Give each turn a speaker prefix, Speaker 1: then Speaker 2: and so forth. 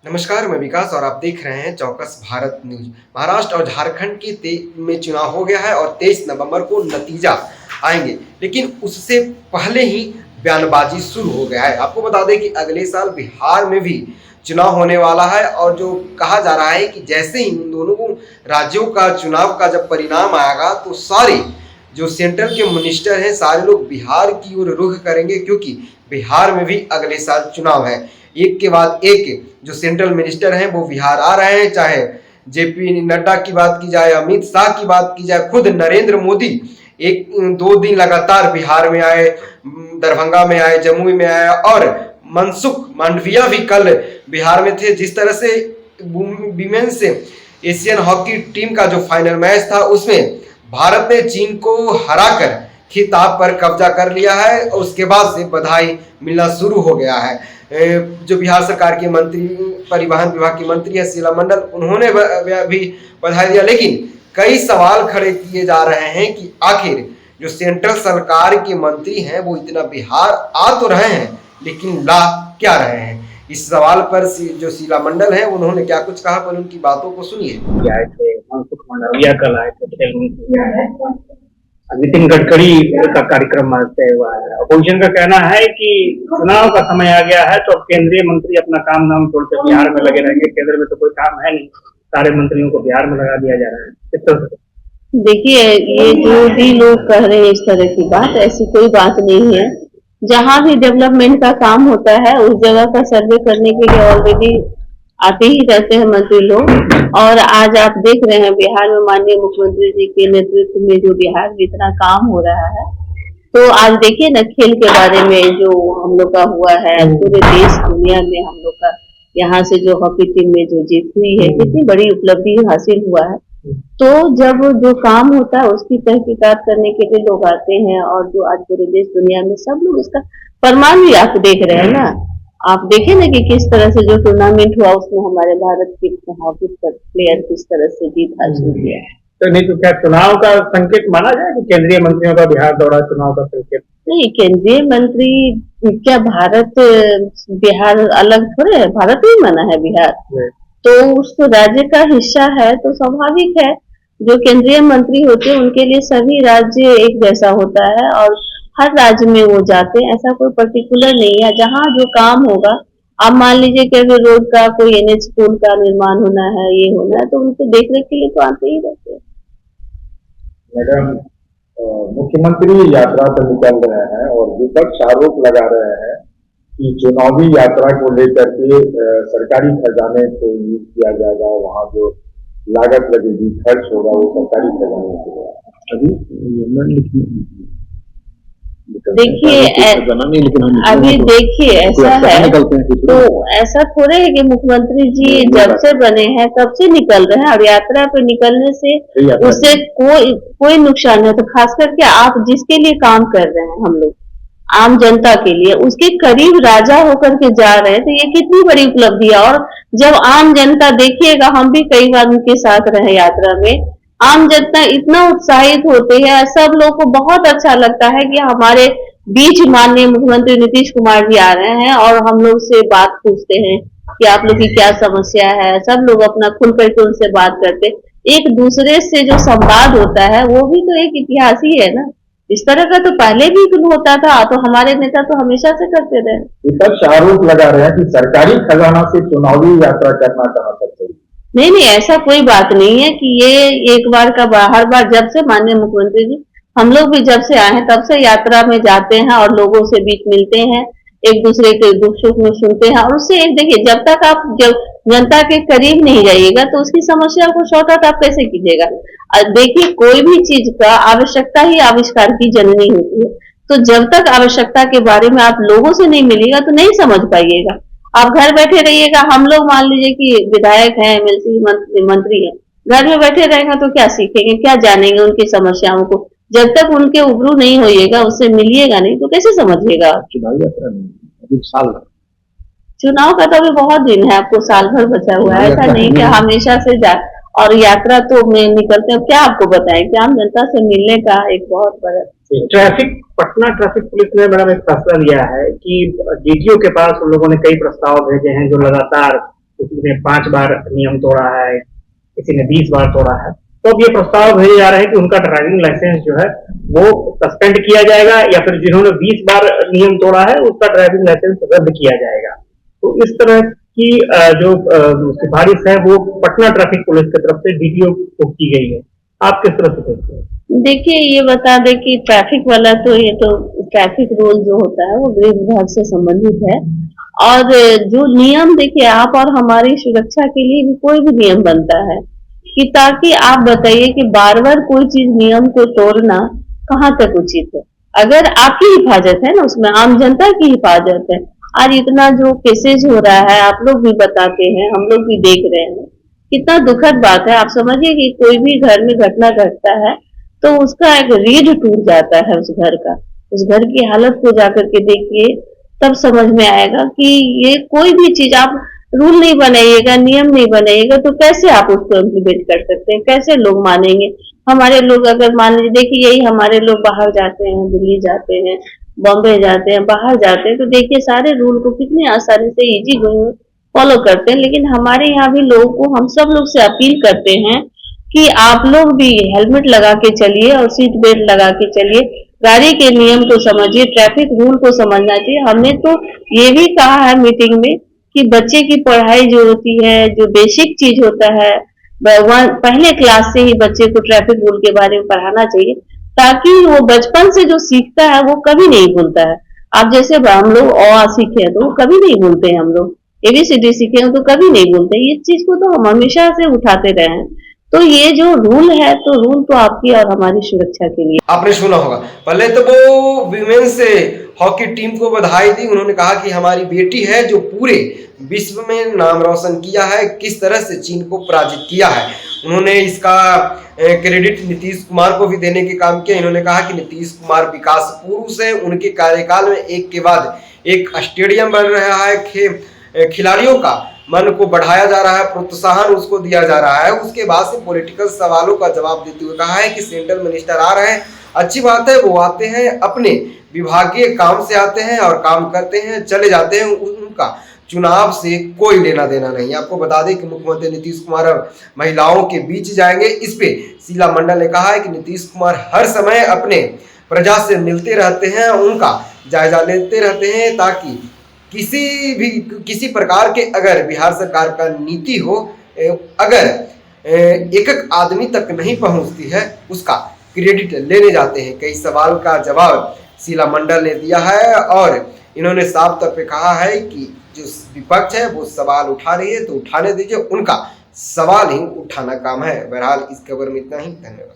Speaker 1: नमस्कार, मैं विकास और आप देख रहे हैं चौकस भारत न्यूज। महाराष्ट्र और झारखंड में चुनाव हो गया है और 23 नवंबर को नतीजा आएंगे, लेकिन उससे पहले ही बयानबाजी शुरू हो गया है। आपको बता दें कि अगले साल बिहार में भी चुनाव होने वाला है और जो कहा जा रहा है कि जैसे ही इन दोनों राज्यों का चुनाव का जब परिणाम आएगा तो सारे जो सेंट्रल के मिनिस्टर हैं सारे लोग बिहार की ओर रुख करेंगे, क्योंकि बिहार में भी अगले साल चुनाव है। एक के बाद एक जो सेंट्रल मिनिस्टर हैं वो बिहार आ रहे हैं, चाहे जेपी नड्डा की बात की जाए, अमित शाह की बात की जाए, खुद नरेंद्र मोदी एक दो दिन लगातार बिहार में आए, दरभंगा में आए, जमुई में आए और मनसुख मांडविया भी कल बिहार में थे। जिस तरह से विमेन्स एशियन हॉकी टीम का जो फाइनल मैच था उसमें भारत ने चीन को हराकर खिताब पर कब्जा कर लिया है और उसके बाद से बधाई मिलना शुरू हो गया है। जो बिहार सरकार के मंत्री, परिवहन विभाग की मंत्री है शीला मंडल, उन्होंने भी बधाई दिया, लेकिन कई सवाल खड़े किए जा रहे हैं कि आखिर जो सेंट्रल सरकार के मंत्री हैं वो इतना बिहार आ तो रहे हैं लेकिन ला क्या रहे हैं। इस सवाल पर जो शीला मंडल है उन्होंने क्या कुछ कहा, पर उनकी बातों को सुनिए।
Speaker 2: मनसुख मांडविया कल आए थे, नितिन गडकरी का कार्यक्रम तय हुआ है। अपोजिशन का कहना है कि चुनाव का समय आ गया है तो केंद्रीय मंत्री अपना काम धाम छोड़कर बिहार में लगे रहेंगे। केंद्र में तो कोई काम है नहीं, सारे मंत्रियों को बिहार में लगा दिया जा रहा है। किस तरह से
Speaker 3: देखिए, ये जो भी लोग कह रहे हैं इस तरह की बात, ऐसी कोई बात नहीं है। जहाँ भी डेवलपमेंट का काम होता है उस जगह का सर्वे करने के लिए ऑलरेडी आते ही रहते हैं मंत्री लोग। और आज आप देख रहे हैं बिहार में माननीय मुख्यमंत्री जी के नेतृत्व में जो बिहार में इतना काम हो रहा है। तो आज देखिए ना, खेल के बारे में जो हम लोग का हुआ है, पूरे देश दुनिया में हम लोग का यहाँ से जो हॉकी टीम में जो जीत हुई है, कितनी बड़ी उपलब्धि हासिल हुआ है। तो जब जो काम होता है उसकी तहकीकात करने के लिए लोग आते हैं और जो आज पूरे देश दुनिया में सब लोग इसका प्रमाण भी आप देख रहे हैं ना। आप देखें ना कि किस तरह से जो टूर्नामेंट हुआ उसमें हमारे भारत के हॉकी प्लेयर किस तरह से जीत हासिल किया है।
Speaker 2: तो नहीं तो क्या चुनाव का संकेत माना जाए कि केंद्रीय मंत्रियों का बिहार दौरा चुनाव का संकेत?
Speaker 3: नहीं, केंद्रीय मंत्री क्या भारत बिहार अलग थोड़े है, भारत ही माना है बिहार, तो उस राज्य का हिस्सा है तो स्वाभाविक है जो केंद्रीय मंत्री होते हैं उनके लिए सभी राज्य एक जैसा होता है और हर राज्य में वो जाते हैं। ऐसा कोई पर्टिकुलर नहीं है। जहाँ जो काम होगा, आप मान लीजिए कि अगर रोड का कोई NH पुल का निर्माण होना है, ये होना है, तो उनको देखने के लिए तो आते ही रहते हैं।
Speaker 4: मैडम, मुख्यमंत्री यात्रा पर निकल रहे हैं और विपक्ष आरोप लगा रहे हैं कि चुनावी यात्रा को लेकर के सरकारी खजाने को यूज किया जाएगा, वहाँ जो लागत लगेगी, खर्च होगा वो सरकारी खजाने से होगा।
Speaker 3: देखिए, अभी देखिए ऐसा है तो ऐसा थोड़े है कि मुख्यमंत्री जी जब से बने हैं तब से निकल रहे हैं और यात्रा पे निकलने से उससे कोई नुकसान है। तो खास करके आप जिसके लिए काम कर रहे हैं, हम लोग आम जनता के लिए, उसके करीब राजा होकर के जा रहे हैं, तो ये कितनी बड़ी उपलब्धि है। और जब आम जनता देखिएगा, हम भी कई बार उनके साथ रहे यात्रा में, आम जनता इतना उत्साहित होते हैं, सब लोग को बहुत अच्छा लगता है कि हमारे बीच माननीय मुख्यमंत्री नीतीश कुमार जी आ रहे हैं और हम लोग से बात पूछते हैं कि आप लोग की क्या समस्या है। सब लोग अपना खुल करके उनसे बात करते, एक दूसरे से जो संवाद होता है वो भी तो एक इतिहास ही है ना। इस तरह का तो पहले भी होता था, तो हमारे नेता तो हमेशा से करते रहे।
Speaker 4: विपक्ष आरोप लगा रहे हैं कि सरकारी खजाना से चुनावी यात्रा करना कहाँ तक सही?
Speaker 3: नहीं, ऐसा कोई बात नहीं है कि ये एक बार का, हर बार जब से माननीय मुख्यमंत्री जी, हम लोग भी जब से आए हैं तब से यात्रा में जाते हैं और लोगों से बीच मिलते हैं, एक दूसरे के दुख सुख में सुनते हैं। और उससे एक देखिए, जब तक आप जब जनता के करीब नहीं जाइएगा तो उसकी समस्या को सॉर्ट आउट आप कैसे कीजिएगा। देखिए, कोई भी चीज का आवश्यकता ही आविष्कार की जननी होती है। तो जब तक आवश्यकता के बारे में आप लोगों से नहीं मिलेगा तो नहीं समझ पाइएगा। आप घर बैठे रहिएगा, हम लोग मान लीजिए कि विधायक हैं, MLC मंत्री हैं, घर में बैठे रहेंगे तो क्या सीखेंगे, क्या जानेंगे उनकी समस्याओं को। जब तक उनके उबरू नहीं होइएगा, उससे मिलिएगा नहीं तो कैसे समझिएगा।
Speaker 4: चुनावी यात्रा नहीं, अभी साल भर
Speaker 3: चुनाव का तो अभी बहुत दिन है, आपको साल भर बचा हुआ है। ऐसा नहीं कि हमेशा से जा और यात्रा तो में निकलते हैं। क्या आपको बताएं कि आम जनता से मिलने का एक बहुत बड़ा
Speaker 2: पटना ट्रैफिक पुलिस ने मैडम एक फैसला लिया है कि DTO के पास उन लोगों ने कई प्रस्ताव भेजे हैं जो लगातार किसी ने 5 बार नियम तोड़ा है, किसी ने 20 बार तोड़ा है। तो अब ये प्रस्ताव भेजे जा रहे हैं कि उनका ड्राइविंग लाइसेंस जो है वो सस्पेंड किया जाएगा, या फिर जिन्होंने 20 बार नियम तोड़ा है उसका ड्राइविंग लाइसेंस रद्द किया जाएगा। तो इस तरह की जो सिफारिश है वो पटना ट्रैफिक पुलिस की तरफ से डीटीओ को की गई है। आप किस तरह से देखते हैं?
Speaker 3: देखिए, ये बता दें कि ट्रैफिक वाला तो ये तो ट्रैफिक रूल जो होता है वो गृह विभाग से संबंधित है। और जो नियम, देखिए, आप और हमारी सुरक्षा के लिए भी कोई भी नियम बनता है कि ताकि आप बताइए कि बार बार कोई चीज नियम को तोड़ना कहाँ तक उचित है। अगर आपकी हिफाजत है ना, उसमें आम जनता की हिफाजत है। आज इतना जो केसेज हो रहा है, आप लोग भी बताते हैं, हम लोग भी देख रहे हैं, कितना दुखद बात है। आप समझिए कि कोई भी घर में घटना घटता है तो उसका एक रीढ़ टूट जाता है उस घर का। उस घर की हालत को जाकर के देखिए, तब समझ में आएगा कि ये कोई भी चीज आप रूल नहीं बनाइएगा, नियम नहीं बनाइएगा तो कैसे आप उसको इम्प्लीमेंट कर सकते हैं, कैसे लोग मानेंगे। हमारे लोग अगर मान लीजिए, देखिए, यही हमारे लोग बाहर जाते हैं, दिल्ली जाते हैं, बॉम्बे जाते हैं, बाहर जाते हैं, तो देखिए सारे रूल को कितनी आसानी से इजी फॉलो करते हैं। लेकिन हमारे यहाँ भी लोगों को, हम सब लोग से अपील करते हैं कि आप लोग भी हेलमेट लगा के चलिए और सीट बेल्ट लगा के चलिए। गाड़ी के नियम को समझिए, ट्रैफिक रूल को समझना चाहिए। हमने तो ये भी कहा है मीटिंग में कि बच्चे की पढ़ाई जो होती है, जो बेसिक चीज होता है, पहले क्लास से ही बच्चे को ट्रैफिक रूल के बारे में पढ़ाना चाहिए, ताकि वो बचपन से जो सीखता है वो कभी नहीं भूलता है। आप जैसे हम लोग अ सीखे हैं तो वो कभी नहीं भूलते हैं, हम लोग ABCD सीखे हैं तो कभी नहीं भूलते। इस चीज को तो हम हमेशा से उठाते रहे हैं। तो ये जो रूल है, तो रूल तो आपकी और हमारी सुरक्षा के लिए।
Speaker 1: आपने सुना होगा, पहले तो वो विमेन से हॉकी टीम को बधाई दी। उन्होंने कहा कि हमारी बेटी है जो पूरे विश्व में नाम रोशन किया है, किस तरह से चीन को पराजित किया है। उन्होंने इसका क्रेडिट नीतीश कुमार को भी देने के काम किया। इन्होंने कहा कि नीतीश कुमार विकास पुरुष है, उनके कार्यकाल में एक के बाद एक स्टेडियम बन रहा है, खिलाड़ियों का मन को बढ़ाया जा रहा है, प्रोत्साहन उसको दिया जा रहा है। उसके बाद से पॉलिटिकल सवालों का जवाब देते हुए कहा है कि सेंट्रल मिनिस्टर आ रहे हैं, अच्छी बात है, वो आते हैं, अपने विभागीय काम से आते हैं और काम करते हैं, चले जाते हैं, उनका चुनाव से कोई लेना देना नहीं। आपको बता दें कि मुख्यमंत्री नीतीश कुमार अब महिलाओं के बीच जाएंगे। इस पे शीला मंडल ने कहा है कि नीतीश कुमार हर समय अपने प्रजा से मिलते रहते हैं, उनका जायजा लेते रहते हैं, ताकि किसी प्रकार के अगर बिहार सरकार का नीति हो, अगर एक एक आदमी तक नहीं पहुंचती है, उसका क्रेडिट लेने जाते हैं। कई सवाल का जवाब शीला मंडल ने दिया है और इन्होंने साफ तौर पे कहा है कि जो विपक्ष है वो सवाल उठा रही है तो उठाने दीजिए, उनका सवाल ही उठाना काम है। बहरहाल इस खबर में इतना ही, धन्यवाद।